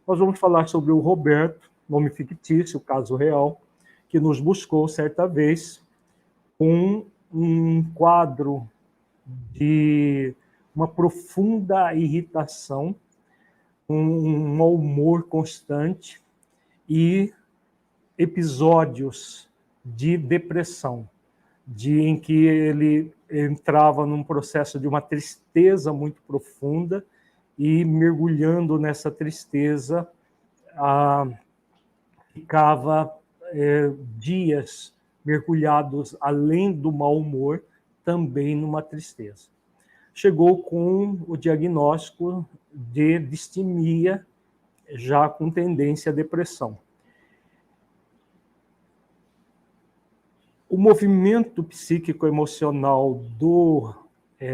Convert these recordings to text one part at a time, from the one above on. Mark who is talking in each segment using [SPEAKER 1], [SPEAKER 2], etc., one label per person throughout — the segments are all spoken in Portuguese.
[SPEAKER 1] Nós vamos falar sobre o Roberto, nome fictício, caso real, que nos buscou certa vez com um quadro de uma profunda irritação, um mau humor constante e episódios de depressão, em que ele entrava num processo de uma tristeza muito profunda e, mergulhando nessa tristeza, ficava dias mergulhados, além do mau humor, também numa tristeza. Chegou com o diagnóstico de distimia, já com tendência à depressão. O movimento psíquico-emocional do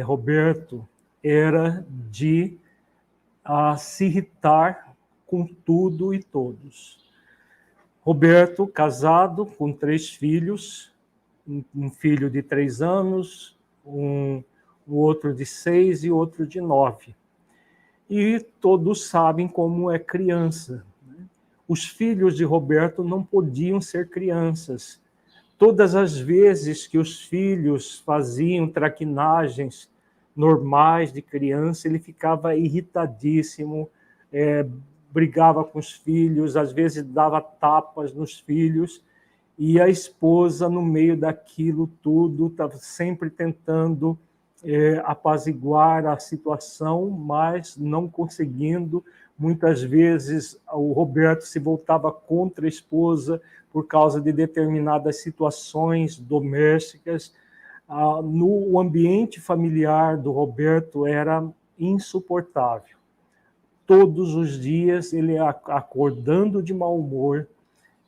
[SPEAKER 1] Roberto era de se irritar com tudo e todos. Roberto, casado, com 3 filhos, um filho de 3 anos, um outro de 6 e outro de 9. E todos sabem como é criança. Os filhos de Roberto não podiam ser crianças. Todas as vezes que os filhos faziam traquinagens normais de criança, ele ficava irritadíssimo, brigava com os filhos, às vezes dava tapas nos filhos, e a esposa, no meio daquilo tudo, estava sempre tentando apaziguar a situação, mas não conseguindo. Muitas vezes o Roberto se voltava contra a esposa por causa de determinadas situações domésticas. No ambiente familiar do Roberto era insuportável. Todos os dias ele acordando de mau humor,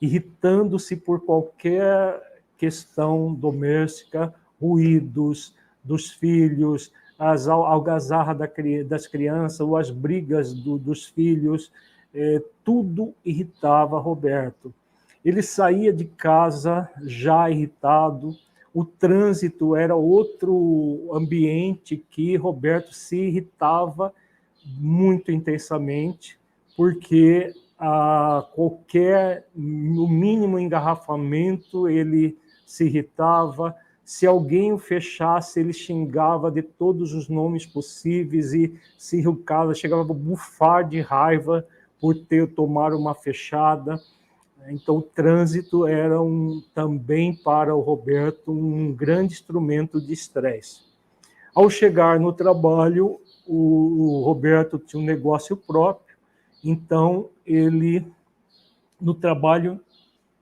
[SPEAKER 1] irritando-se por qualquer questão doméstica, ruídos dos filhos, as algazarras das crianças, ou as brigas dos filhos, tudo irritava Roberto. Ele saía de casa já irritado, o trânsito era outro ambiente que Roberto se irritava muito intensamente, porque no mínimo engarrafamento ele se irritava, se alguém o fechasse, ele xingava de todos os nomes possíveis e se irritava, chegava a bufar de raiva por tomar uma fechada. Então, o trânsito era também para o Roberto um grande instrumento de estresse. Ao chegar no trabalho, o Roberto tinha um negócio próprio, então ele, no trabalho,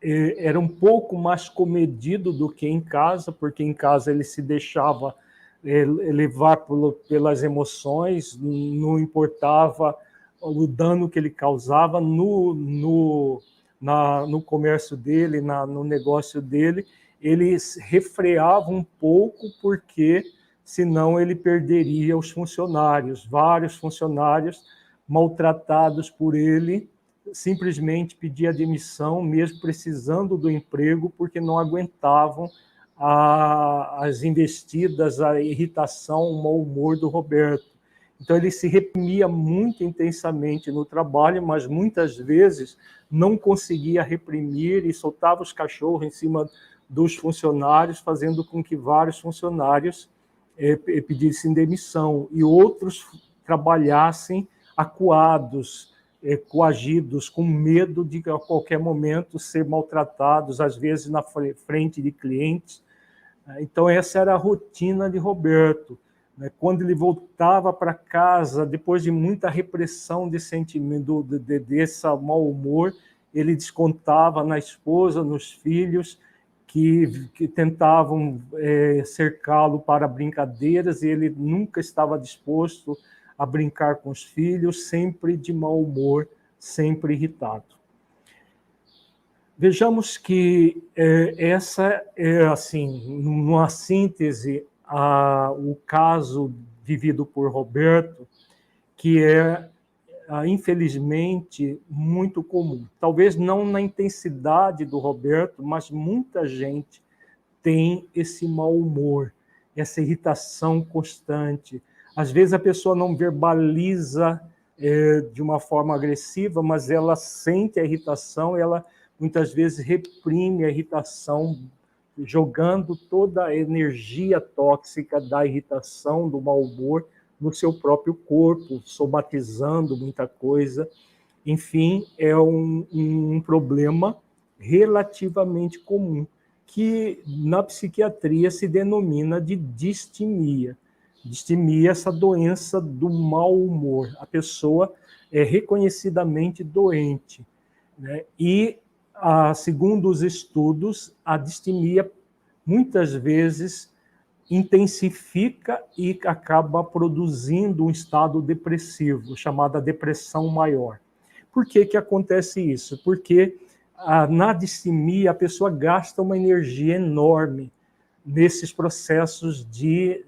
[SPEAKER 1] era um pouco mais comedido do que em casa, porque em casa ele se deixava levar pelas emoções, não importava o dano que ele causava no comércio dele, no negócio dele, ele refreava um pouco, porque senão ele perderia os funcionários. Vários funcionários maltratados por ele simplesmente pedia demissão, mesmo precisando do emprego, porque não aguentavam as investidas, a irritação, o mau humor do Roberto. Então, ele se reprimia muito intensamente no trabalho, mas muitas vezes não conseguia reprimir e soltava os cachorros em cima dos funcionários, fazendo com que vários funcionários pedissem demissão e outros trabalhassem acuados, coagidos, com medo de a qualquer momento ser maltratados, às vezes na frente de clientes. Então, essa era a rotina de Roberto. Quando ele voltava para casa, depois de muita repressão de sentimento, desse mau humor, ele descontava na esposa, nos filhos, que tentavam cercá-lo para brincadeiras, e ele nunca estava disposto a brincar com os filhos, sempre de mau humor, sempre irritado. Vejamos que essa é, assim, numa síntese, o caso vivido por Roberto, que é, infelizmente, muito comum. Talvez não na intensidade do Roberto, mas muita gente tem esse mau humor, essa irritação constante. Às vezes a pessoa não verbaliza de uma forma agressiva, mas ela sente a irritação, ela muitas vezes reprime a irritação, jogando toda a energia tóxica da irritação, do mau humor, no seu próprio corpo, somatizando muita coisa. Enfim, é um problema relativamente comum, que na psiquiatria se denomina de distimia. Distimia, essa doença do mau humor. A pessoa é reconhecidamente doente, né? E, segundo os estudos, a distimia muitas vezes intensifica e acaba produzindo um estado depressivo, chamada depressão maior. Por que que acontece isso? Porque na distimia a pessoa gasta uma energia enorme nesses processos de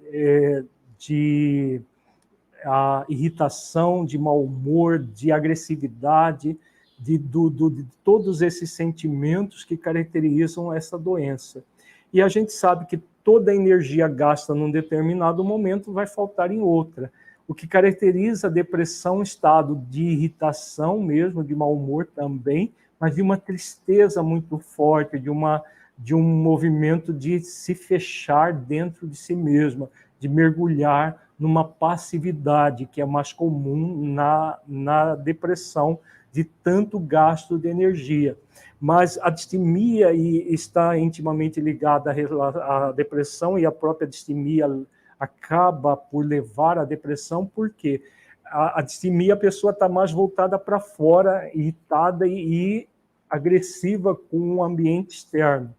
[SPEAKER 1] irritação, de mau humor, de agressividade, de todos esses sentimentos que caracterizam essa doença. E a gente sabe que toda a energia gasta num determinado momento vai faltar em outra. O que caracteriza a depressão é um estado de irritação mesmo, de mau humor também, mas de uma tristeza muito forte, de um movimento de se fechar dentro de si mesma, de mergulhar numa passividade, que é mais comum na depressão, de tanto gasto de energia. Mas a distimia está intimamente ligada à depressão, e a própria distimia acaba por levar à depressão, porque a distimia, a pessoa está mais voltada para fora, irritada e agressiva com o ambiente externo.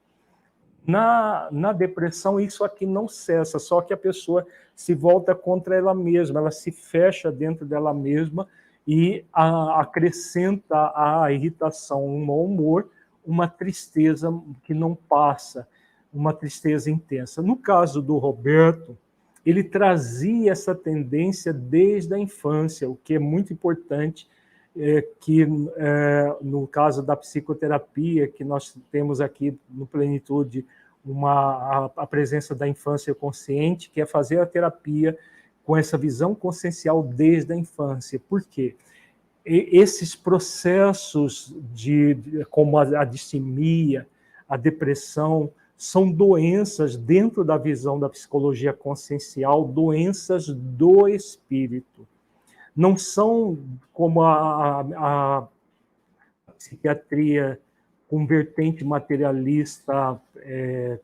[SPEAKER 1] Na depressão, isso aqui não cessa, só que a pessoa se volta contra ela mesma, ela se fecha dentro dela mesma e acrescenta à irritação um mau humor, uma tristeza que não passa, uma tristeza intensa. No caso do Roberto, ele trazia essa tendência desde a infância, o que é muito importante, no caso da psicoterapia, que nós temos aqui no Plenitude, a presença da infância consciente, que é fazer a terapia com essa visão consciencial desde a infância. Por quê? Esses processos como a distimia, a depressão, são doenças, dentro da visão da psicologia consciencial, doenças do espírito. Não são como a psiquiatria com vertente materialista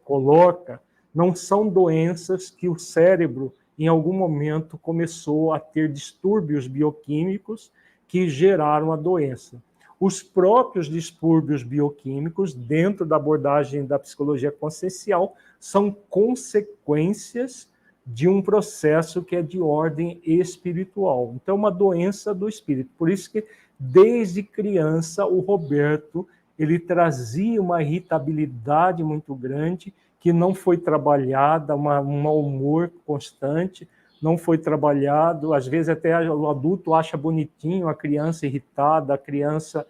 [SPEAKER 1] coloca, não são doenças que o cérebro, em algum momento, começou a ter distúrbios bioquímicos que geraram a doença. Os próprios distúrbios bioquímicos, dentro da abordagem da psicologia consciencial, são consequências de um processo que é de ordem espiritual. Então, uma doença do espírito. Por isso que, desde criança, o Roberto ele trazia uma irritabilidade muito grande, que não foi trabalhada, um mau humor constante, não foi trabalhado. Às vezes, até o adulto acha bonitinho a criança irritada, a criança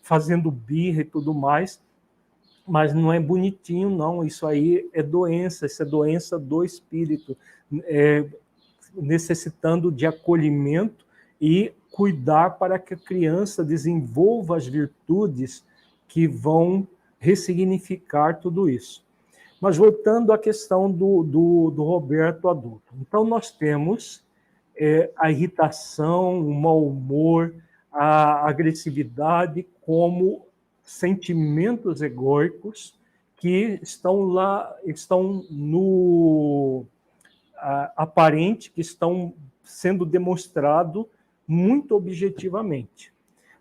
[SPEAKER 1] fazendo birra e tudo mais, mas não é bonitinho, não. Isso aí é doença, isso é doença do espírito, necessitando de acolhimento e cuidar para que a criança desenvolva as virtudes que vão ressignificar tudo isso. Mas voltando à questão do Roberto adulto. Então, nós temos a irritação, o mau humor, a agressividade como sentimentos egóicos que estão no aparente, que estão sendo demonstrados muito objetivamente.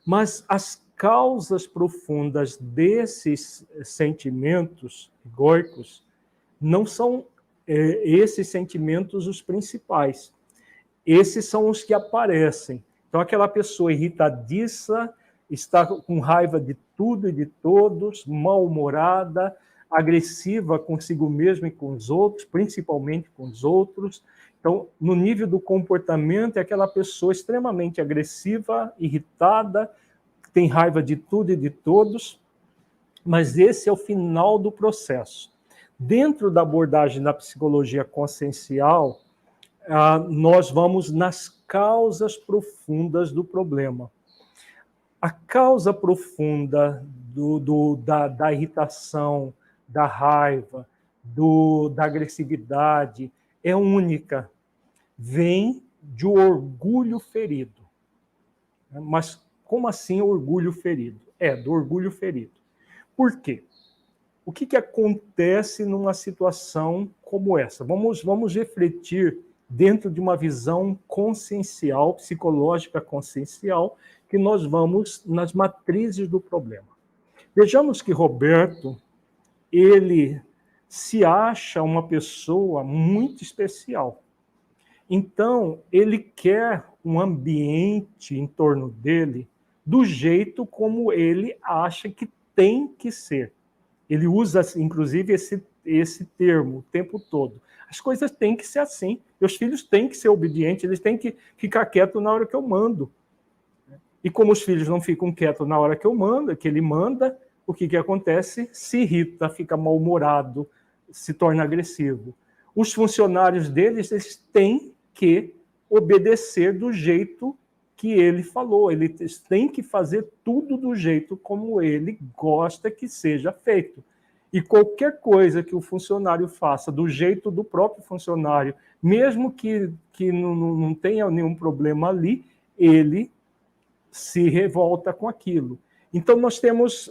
[SPEAKER 1] Mas as causas profundas desses sentimentos egóicos não são esses sentimentos os principais. Esses são os que aparecem. Então, aquela pessoa irritadiça, está com raiva de tudo e de todos, mal-humorada, agressiva consigo mesma e com os outros, principalmente com os outros. Então, no nível do comportamento, é aquela pessoa extremamente agressiva, irritada, tem raiva de tudo e de todos, mas esse é o final do processo. Dentro da abordagem da psicologia consciencial, nós vamos nas causas profundas do problema. A causa profunda da irritação, da raiva, da agressividade é única. Vem de orgulho ferido. Mas como assim orgulho ferido? Do orgulho ferido. Por quê? O que acontece numa situação como essa? Vamos refletir dentro de uma visão consciencial, psicológica consciencial, que nós vamos nas matrizes do problema. Vejamos que Roberto, ele se acha uma pessoa muito especial. Então, ele quer um ambiente em torno dele do jeito como ele acha que tem que ser. Ele usa, inclusive, esse termo o tempo todo. As coisas têm que ser assim. Meus filhos têm que ser obedientes, eles têm que ficar quietos na hora que eu mando. E como os filhos não ficam quietos na hora que eu mando, que ele manda, o que acontece? Se irrita, fica mal-humorado, se torna agressivo. Os funcionários deles, eles têm que obedecer do jeito que ele falou. Eles têm que fazer tudo do jeito como ele gosta que seja feito. E qualquer coisa que o funcionário faça do jeito do próprio funcionário, mesmo que não tenha nenhum problema ali, ele se revolta com aquilo. Então, nós temos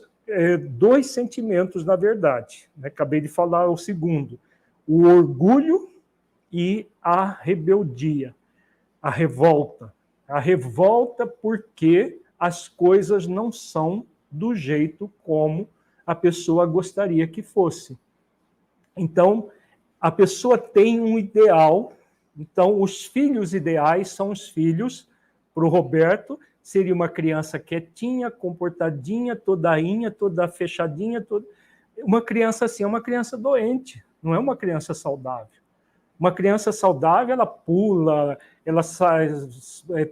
[SPEAKER 1] dois sentimentos, na verdade. Acabei de falar o segundo. O orgulho e a rebeldia, a revolta. A revolta porque as coisas não são do jeito como a pessoa gostaria que fosse. Então, a pessoa tem um ideal. Então, os filhos ideais são os filhos, para o Roberto, seria uma criança quietinha, comportadinha, todainha, toda fechadinha. Uma criança assim é uma criança doente, não é uma criança saudável. Uma criança saudável, ela pula, ela sai,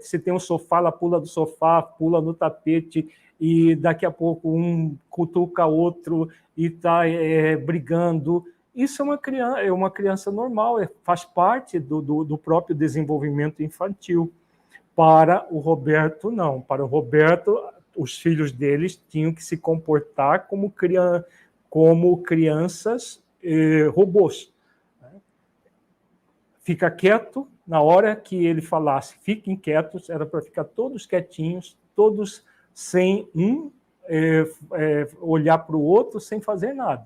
[SPEAKER 1] se tem um sofá, ela pula do sofá, pula no tapete, e daqui a pouco um cutuca outro e está brigando. Isso é uma criança normal, faz parte do próprio desenvolvimento infantil. Para o Roberto, não. Para o Roberto, os filhos deles tinham que se comportar como crianças robôs. Fica quieto, na hora que ele falasse, fiquem quietos, era para ficar todos quietinhos, todos sem olhar para o outro, sem fazer nada.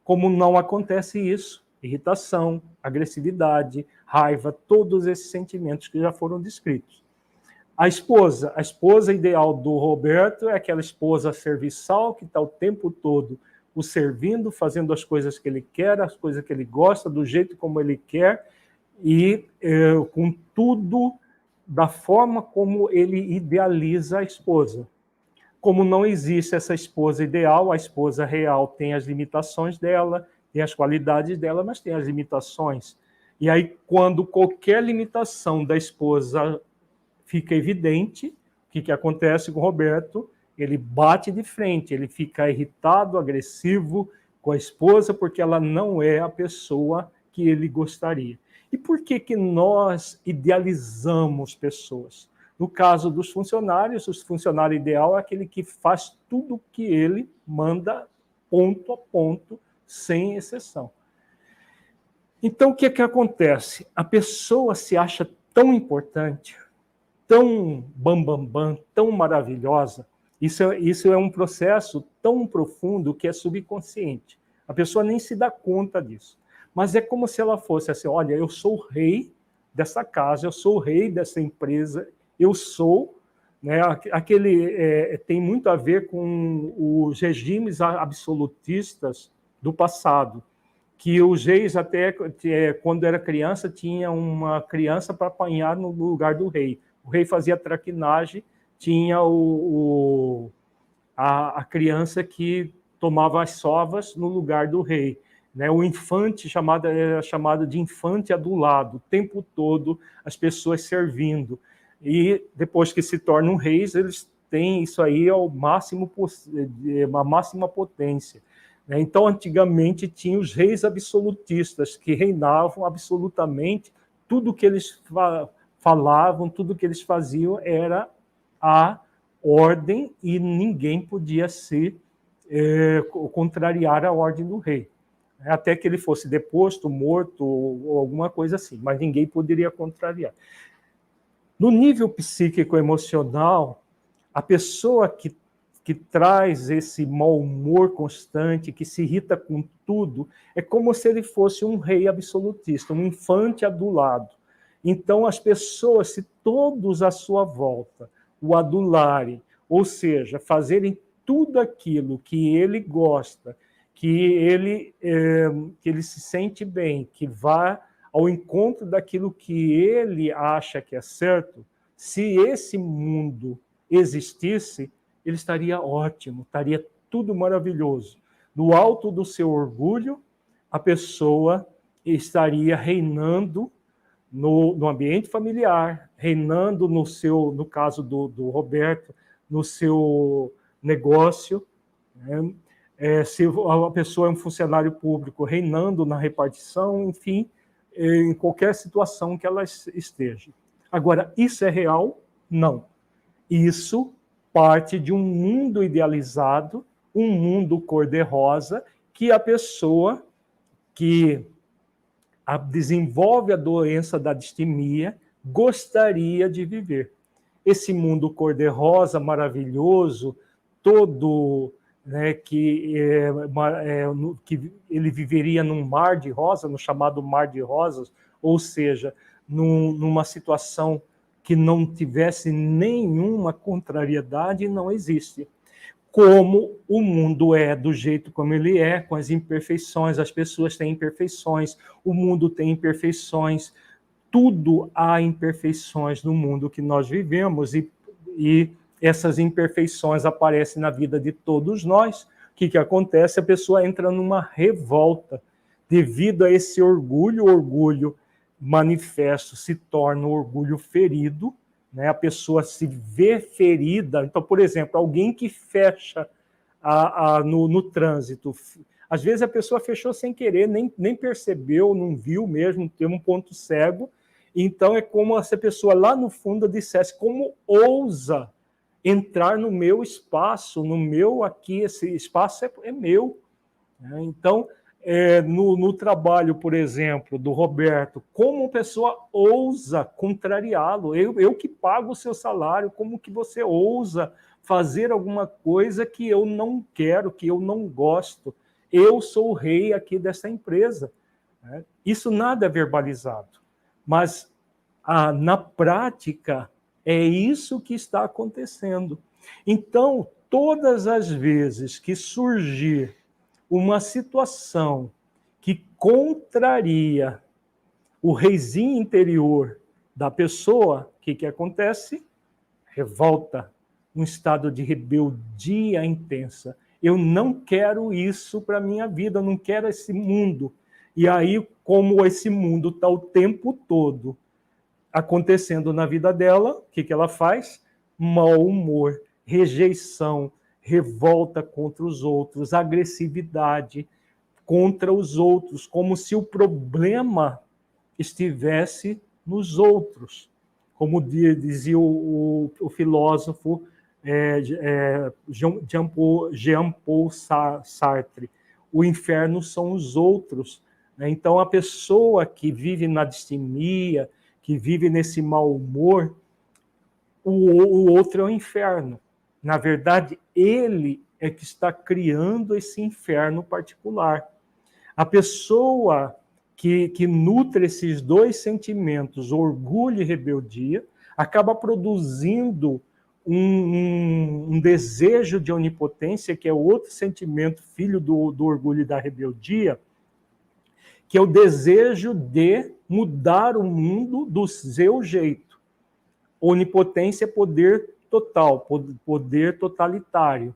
[SPEAKER 1] Como não acontece isso, irritação, agressividade, raiva, todos esses sentimentos que já foram descritos. A esposa ideal do Roberto é aquela esposa serviçal que está o tempo todo o servindo, fazendo as coisas que ele quer, as coisas que ele gosta, do jeito como ele quer, e com tudo da forma como ele idealiza a esposa. Como não existe essa esposa ideal, a esposa real tem as limitações dela, tem as qualidades dela, mas tem as limitações. E aí, quando qualquer limitação da esposa fica evidente, o que acontece com o Roberto? Ele bate de frente, ele fica irritado, agressivo com a esposa, porque ela não é a pessoa que ele gostaria. E por que nós idealizamos pessoas? No caso dos funcionários, o funcionário ideal é aquele que faz tudo o que ele manda, ponto a ponto, sem exceção. Então, o que acontece? A pessoa se acha tão importante, tão bambambam, tão maravilhosa. Isso é um processo tão profundo que é subconsciente. A pessoa nem se dá conta disso. Mas é como se ela fosse assim, olha, eu sou o rei dessa casa, eu sou o rei dessa empresa, eu sou, né, tem muito a ver com os regimes absolutistas do passado, que os reis até, quando era criança, tinha uma criança para apanhar no lugar do rei. O rei fazia traquinagem, tinha a criança que tomava as sovas no lugar do rei. Né? O infante era chamado de infante adulado, o tempo todo as pessoas servindo. E depois que se tornam reis, eles têm isso aí ao máximo, a máxima potência. Então, antigamente, tinha os reis absolutistas, que reinavam absolutamente, tudo que eles falavam, tudo que eles faziam era a ordem e ninguém podia contrariar a ordem do rei. Até que ele fosse deposto, morto ou alguma coisa assim, mas ninguém poderia contrariar. No nível psíquico-emocional, a pessoa que traz esse mau humor constante, que se irrita com tudo, é como se ele fosse um rei absolutista, um infante adulado. Então, as pessoas, se todos à sua volta o adularem, ou seja, fazerem tudo aquilo que ele gosta, que ele se sente bem, que vá ao encontro daquilo que ele acha que é certo, se esse mundo existisse, ele estaria ótimo, estaria tudo maravilhoso. No alto do seu orgulho, a pessoa estaria reinando no ambiente familiar, reinando no caso do Roberto, no seu negócio, né? Se a pessoa é um funcionário público, reinando na repartição, enfim, em qualquer situação que ela esteja. Agora, isso é real? Não. Isso parte de um mundo idealizado, um mundo cor-de-rosa, que a pessoa que desenvolve a doença da distimia gostaria de viver. Esse mundo cor-de-rosa maravilhoso, todo, né, que ele viveria num mar de rosas, no chamado mar de rosas, ou seja, numa situação que não tivesse nenhuma contrariedade, não existe. Como o mundo é do jeito como ele é, com as imperfeições, as pessoas têm imperfeições, o mundo tem imperfeições, tudo há imperfeições no mundo que nós vivemos e essas imperfeições aparecem na vida de todos nós. O que acontece? A pessoa entra numa revolta devido a esse orgulho. O orgulho manifesto se torna um orgulho ferido, né? A pessoa se vê ferida. Então, por exemplo, alguém que fecha no trânsito, às vezes a pessoa fechou sem querer, nem percebeu, não viu mesmo, tem um ponto cego. Então, é como se a pessoa lá no fundo dissesse: como ousa entrar no meu espaço, no meu aqui, esse espaço é meu. Então, no trabalho, por exemplo, do Roberto, como a pessoa ousa contrariá-lo? Eu que pago o seu salário, como que você ousa fazer alguma coisa que eu não quero, que eu não gosto? Eu sou o rei aqui dessa empresa. Isso nada é verbalizado, mas na prática é isso que está acontecendo. Então, todas as vezes que surgir uma situação que contraria o reizinho interior da pessoa, o que acontece? Revolta, um estado de rebeldia intensa. Eu não quero isso para a minha vida, eu não quero esse mundo. E aí, como esse mundo está o tempo todo acontecendo na vida dela, o que ela faz? Mau humor, rejeição, revolta contra os outros, agressividade contra os outros, como se o problema estivesse nos outros. Como dizia o filósofo Jean-Paul Sartre, o inferno são os outros. Então, a pessoa que vive na distimia, que vive nesse mau humor, o outro é o inferno. Na verdade, ele é que está criando esse inferno particular. A pessoa que nutre esses dois sentimentos, orgulho e rebeldia, acaba produzindo um desejo de onipotência, que é outro sentimento, filho do orgulho e da rebeldia, que é o desejo de mudar o mundo do seu jeito. Onipotência é poder total, poder totalitário.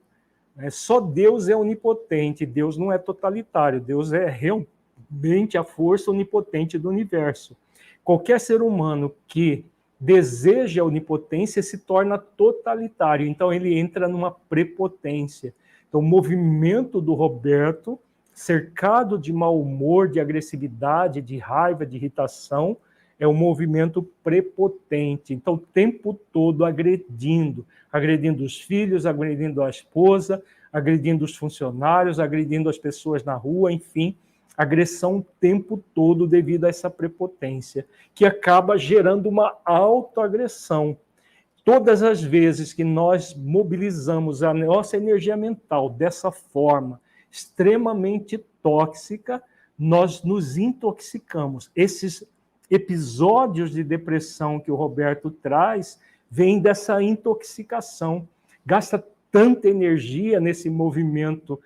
[SPEAKER 1] Só Deus é onipotente, Deus não é totalitário, Deus é realmente a força onipotente do universo. Qualquer ser humano que deseja a onipotência se torna totalitário, então ele entra numa prepotência. Então, o movimento do Roberto, cercado de mau humor, de agressividade, de raiva, de irritação, é um movimento prepotente. Então, o tempo todo agredindo os filhos, agredindo a esposa, agredindo os funcionários, agredindo as pessoas na rua, enfim, agressão o tempo todo devido a essa prepotência, que acaba gerando uma autoagressão. Todas as vezes que nós mobilizamos a nossa energia mental dessa forma extremamente tóxica, nós nos intoxicamos. Esses episódios de depressão que o Roberto traz vêm dessa intoxicação. Gasta tanta energia nesse movimento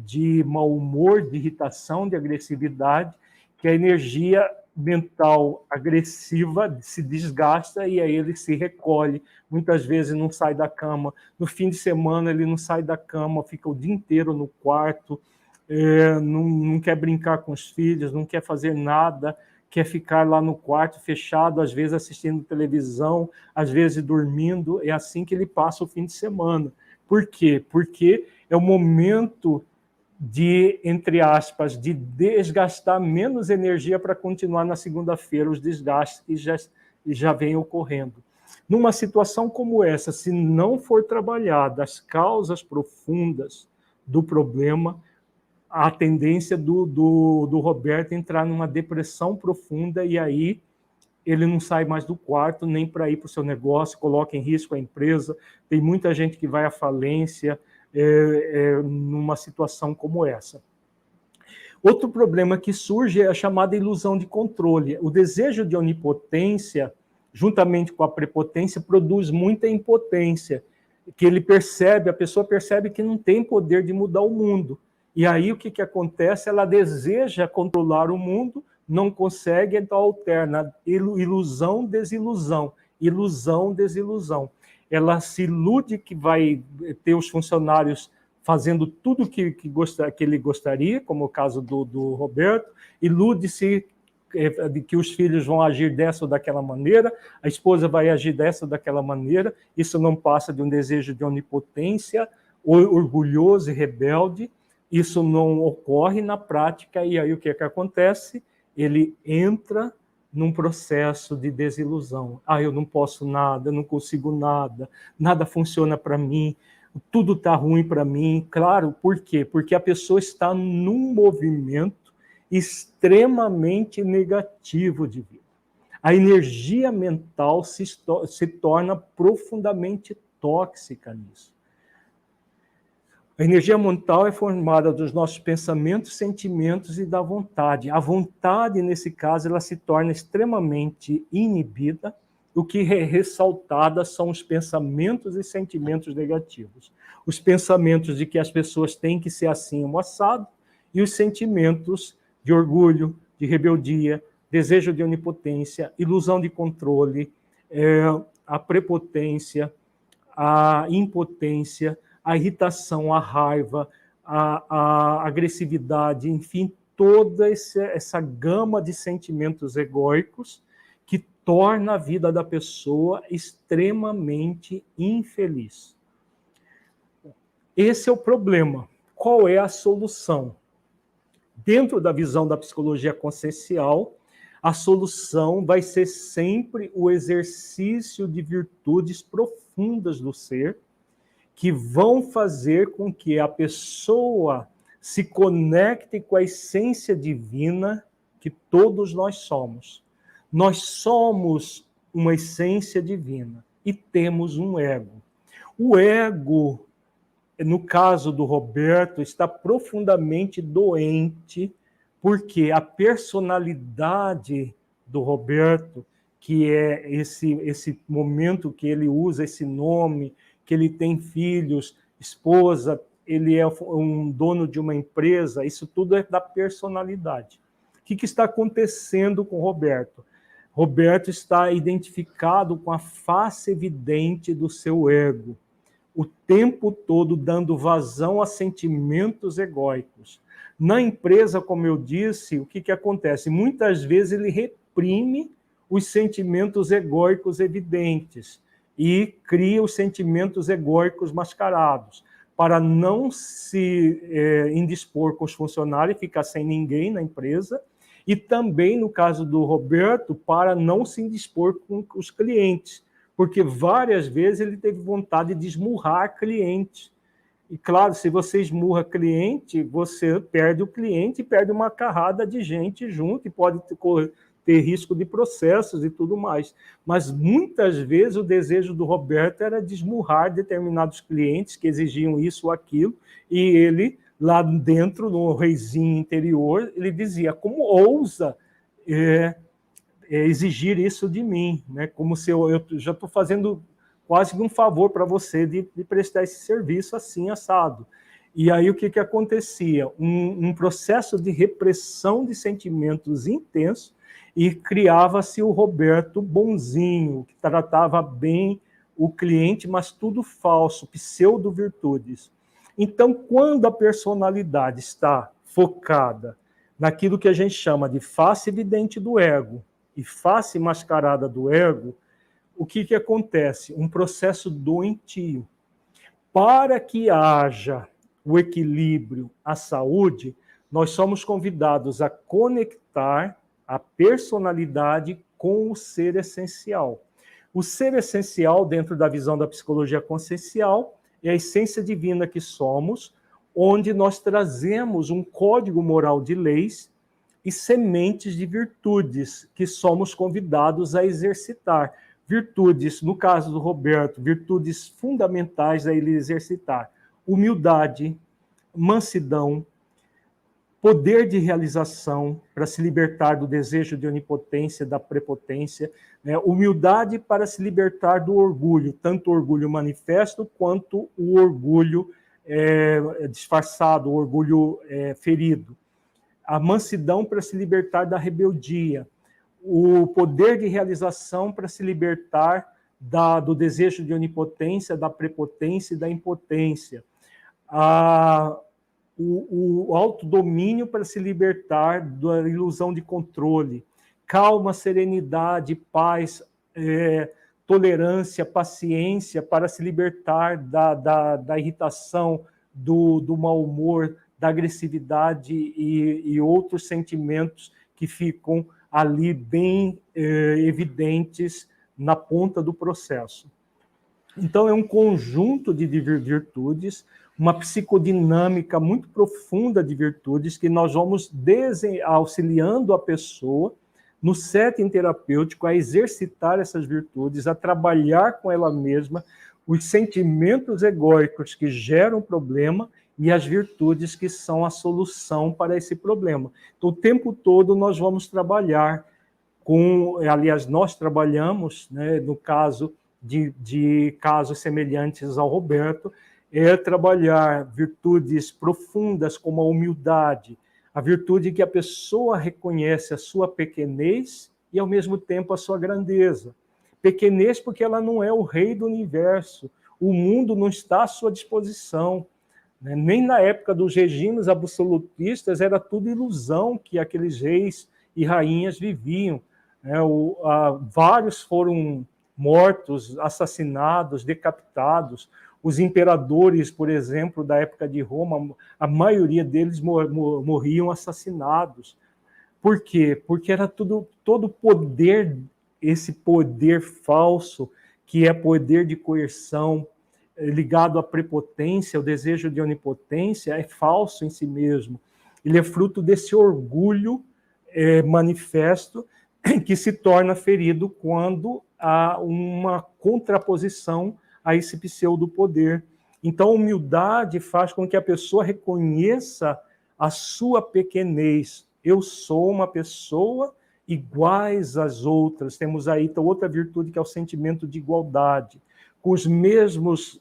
[SPEAKER 1] de mau humor, de irritação, de agressividade, que a energia mental agressiva se desgasta e aí ele se recolhe. Muitas vezes não sai da cama. No fim de semana ele não sai da cama, fica o dia inteiro no quarto, não quer brincar com os filhos, não quer fazer nada, quer ficar lá no quarto fechado, às vezes assistindo televisão, às vezes dormindo. É assim que ele passa o fim de semana. Por quê? Porque é o momento de, entre aspas, de desgastar menos energia para continuar na segunda-feira os desgastes que já vêm ocorrendo. Numa situação como essa, se não for trabalhada as causas profundas do problema, a tendência do Roberto é entrar numa depressão profunda e aí ele não sai mais do quarto nem para ir para o seu negócio, coloca em risco a empresa. Tem muita gente que vai à falência numa situação como essa. Outro problema que surge é a chamada ilusão de controle. O desejo de onipotência, juntamente com a prepotência, produz muita impotência, que a pessoa percebe que não tem poder de mudar o mundo. E aí o que acontece? Ela deseja controlar o mundo, não consegue, então alterna ilusão, desilusão, ilusão, desilusão. Ela se ilude que vai ter os funcionários fazendo tudo que ele gostaria, como o caso do Roberto, ilude-se de que os filhos vão agir dessa ou daquela maneira, a esposa vai agir dessa ou daquela maneira. Isso não passa de um desejo de onipotência, orgulhoso e rebelde. Isso não ocorre na prática, e aí o que acontece? Ele entra num processo de desilusão. Eu não posso nada, eu não consigo nada, nada funciona para mim, tudo está ruim para mim. Claro, por quê? Porque a pessoa está num movimento extremamente negativo de vida. A energia mental se torna profundamente tóxica nisso. A energia mental é formada dos nossos pensamentos, sentimentos e da vontade. A vontade, nesse caso, ela se torna extremamente inibida. O que é ressaltada são os pensamentos e sentimentos negativos. Os pensamentos de que as pessoas têm que ser assim, um assado, e os sentimentos de orgulho, de rebeldia, desejo de onipotência, ilusão de controle, a prepotência, a impotência, a irritação, a raiva, a agressividade, enfim, toda essa gama de sentimentos egóicos que torna a vida da pessoa extremamente infeliz. Esse é o problema. Qual é a solução? Dentro da visão da psicologia consciencial, a solução vai ser sempre o exercício de virtudes profundas do ser, que vão fazer com que a pessoa se conecte com a essência divina que todos nós somos. Nós somos uma essência divina e temos um ego. O ego, no caso do Roberto, está profundamente doente, porque a personalidade do Roberto, que é esse momento que ele usa esse nome, que ele tem filhos, esposa, ele é um dono de uma empresa, isso tudo é da personalidade. O que está acontecendo com o Roberto? Roberto está identificado com a face evidente do seu ego, o tempo todo dando vazão a sentimentos egóicos. Na empresa, como eu disse, o que acontece? Muitas vezes ele reprime os sentimentos egóicos evidentes e cria os sentimentos egóicos mascarados, para não se indispor com os funcionários, ficar sem ninguém na empresa, e também, no caso do Roberto, para não se indispor com os clientes, porque várias vezes ele teve vontade de esmurrar cliente. E, claro, se você esmurra cliente, você perde o cliente e perde uma carrada de gente junto e pode ter risco de processos e tudo mais. Mas, muitas vezes, o desejo do Roberto era de esmurrar determinados clientes que exigiam isso ou aquilo, e ele, lá dentro, no reizinho interior, ele dizia, como ousa exigir isso de mim, né? Como se eu já estou fazendo quase um favor para você de prestar esse serviço assim, assado. E aí o que acontecia? Um processo de repressão de sentimentos intenso, e criava-se o Roberto bonzinho, que tratava bem o cliente, mas tudo falso, pseudo-virtudes. Então, quando a personalidade está focada naquilo que a gente chama de face evidente do ego e face mascarada do ego, o que acontece? Um processo doentio. Para que haja o equilíbrio, a saúde, nós somos convidados a conectar a personalidade com o ser essencial. O ser essencial, dentro da visão da psicologia consciencial, é a essência divina que somos, onde nós trazemos um código moral de leis e sementes de virtudes que somos convidados a exercitar. Virtudes, no caso do Roberto, virtudes fundamentais a ele exercitar: humildade, mansidão, poder de realização para se libertar do desejo de onipotência, da prepotência, né? Humildade para se libertar do orgulho, tanto o orgulho manifesto quanto o orgulho disfarçado, o orgulho ferido. A mansidão para se libertar da rebeldia, o poder de realização para se libertar do desejo de onipotência, da prepotência e da impotência, o autodomínio para se libertar da ilusão de controle, calma, serenidade, paz, tolerância, paciência para se libertar da irritação, do mau humor, da agressividade e outros sentimentos que ficam ali bem evidentes na ponta do processo. Então, é um conjunto de virtudes, uma psicodinâmica muito profunda de virtudes que nós vamos auxiliando a pessoa no setting terapêutico a exercitar essas virtudes, a trabalhar com ela mesma os sentimentos egóicos que geram problema e as virtudes que são a solução para esse problema. Então, o tempo todo nós vamos trabalhar aliás, nós trabalhamos, né, no caso de casos semelhantes ao Roberto, trabalhar virtudes profundas como a humildade, a virtude que a pessoa reconhece a sua pequenez e, ao mesmo tempo, a sua grandeza. Pequenez porque ela não é o rei do universo, o mundo não está à sua disposição. Nem na época dos regimes absolutistas era tudo ilusão que aqueles reis e rainhas viviam. Vários foram mortos, assassinados, decapitados. Os imperadores, por exemplo, da época de Roma, a maioria deles morriam assassinados. Por quê? Porque era todo poder, esse poder falso, que é poder de coerção, ligado à prepotência, ao desejo de onipotência, é falso em si mesmo. Ele é fruto desse orgulho manifesto que se torna ferido quando há uma contraposição a esse pseudo-poder. Então, a humildade faz com que a pessoa reconheça a sua pequenez. Eu sou uma pessoa iguais às outras. Temos aí outra virtude que é o sentimento de igualdade, com as mesmas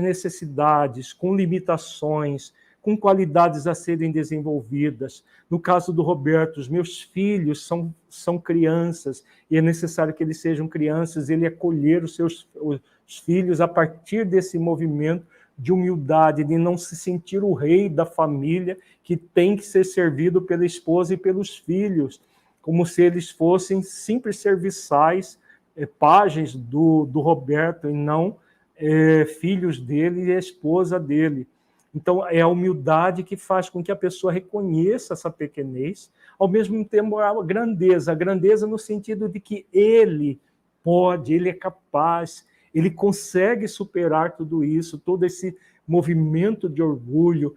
[SPEAKER 1] necessidades, com limitações, com qualidades a serem desenvolvidas. No caso do Roberto, os meus filhos são crianças, e é necessário que eles sejam crianças, ele acolher os filhos a partir desse movimento de humildade, de não se sentir o rei da família, que tem que ser servido pela esposa e pelos filhos, como se eles fossem simples serviçais, pajens do Roberto, e não filhos dele e a esposa dele. Então, é a humildade que faz com que a pessoa reconheça essa pequenez, ao mesmo tempo a grandeza no sentido de que ele pode, ele é capaz, ele consegue superar tudo isso, todo esse movimento de orgulho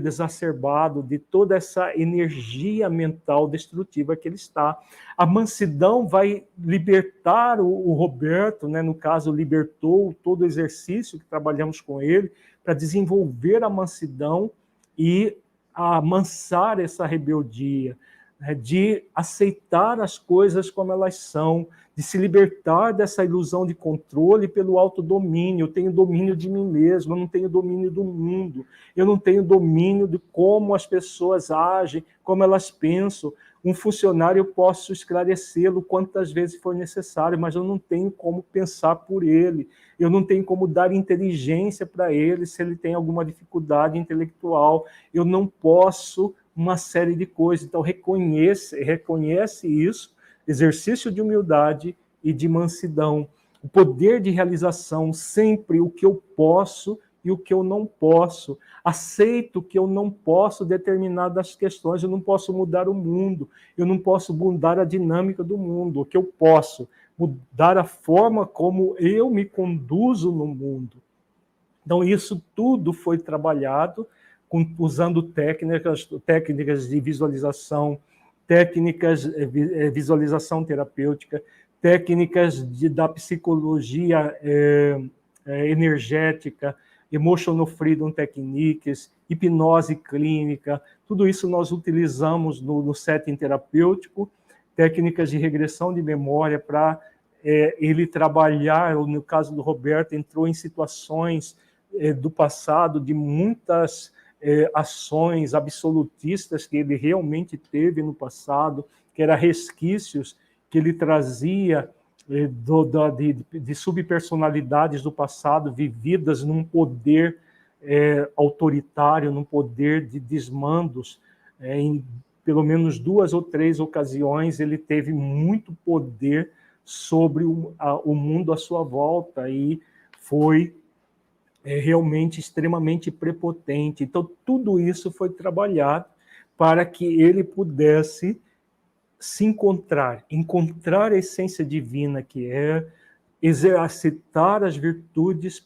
[SPEAKER 1] exacerbado, de toda essa energia mental destrutiva que ele está. A mansidão vai libertar o Roberto, né? No caso, libertou todo o exercício que trabalhamos com ele, para desenvolver a mansidão e amansar essa rebeldia, né? De aceitar as coisas como elas são, de se libertar dessa ilusão de controle pelo autodomínio. Eu tenho domínio de mim mesmo, eu não tenho domínio do mundo, eu não tenho domínio de como as pessoas agem, como elas pensam. Um funcionário eu posso esclarecê-lo quantas vezes for necessário, mas eu não tenho como pensar por ele, eu não tenho como dar inteligência para ele se ele tem alguma dificuldade intelectual, eu não posso uma série de coisas. Então reconhece isso, exercício de humildade e de mansidão, o poder de realização, sempre o que eu posso e o que eu não posso. Aceito que eu não posso determinadas questões, eu não posso mudar o mundo, eu não posso mudar a dinâmica do mundo. O que eu posso mudar a forma como eu me conduzo no mundo. Então, isso tudo foi trabalhado usando técnicas de visualização, técnicas de visualização terapêutica, técnicas da psicologia energética, emotional freedom techniques, hipnose clínica, tudo isso nós utilizamos no setting terapêutico, técnicas de regressão de memória para ele trabalhar, no caso do Roberto, entrou em situações do passado, de muitas ações absolutistas que ele realmente teve no passado, que eram resquícios que ele trazia de subpersonalidades do passado vividas num poder autoritário, num poder de desmandos. Em pelo menos 2 ou 3 ocasiões ele teve muito poder sobre o mundo à sua volta e foi realmente extremamente prepotente. Então, tudo isso foi trabalhado para que ele pudesse se encontrar a essência divina que é, exercitar as virtudes.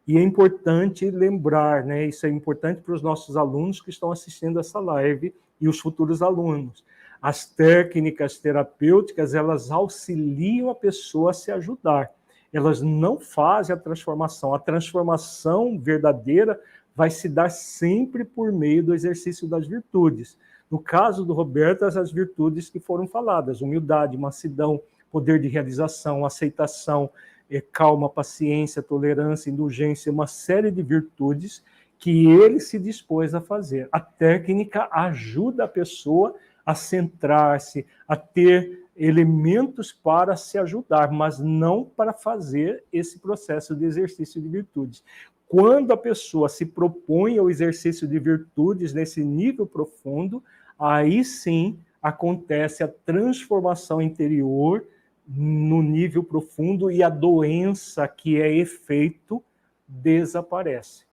[SPEAKER 1] E é importante lembrar, né? Isso é importante para os nossos alunos que estão assistindo essa live e os futuros alunos. As técnicas terapêuticas, elas auxiliam a pessoa a se ajudar. Elas não fazem a transformação. A transformação verdadeira vai se dar sempre por meio do exercício das virtudes. No caso do Roberto, as virtudes que foram faladas: humildade, mansidão, poder de realização, aceitação, calma, paciência, tolerância, indulgência, uma série de virtudes que ele se dispôs a fazer. A técnica ajuda a pessoa a centrar-se, a ter elementos para se ajudar, mas não para fazer esse processo de exercício de virtudes. Quando a pessoa se propõe ao exercício de virtudes nesse nível profundo, aí sim acontece a transformação interior no nível profundo e a doença que é efeito desaparece.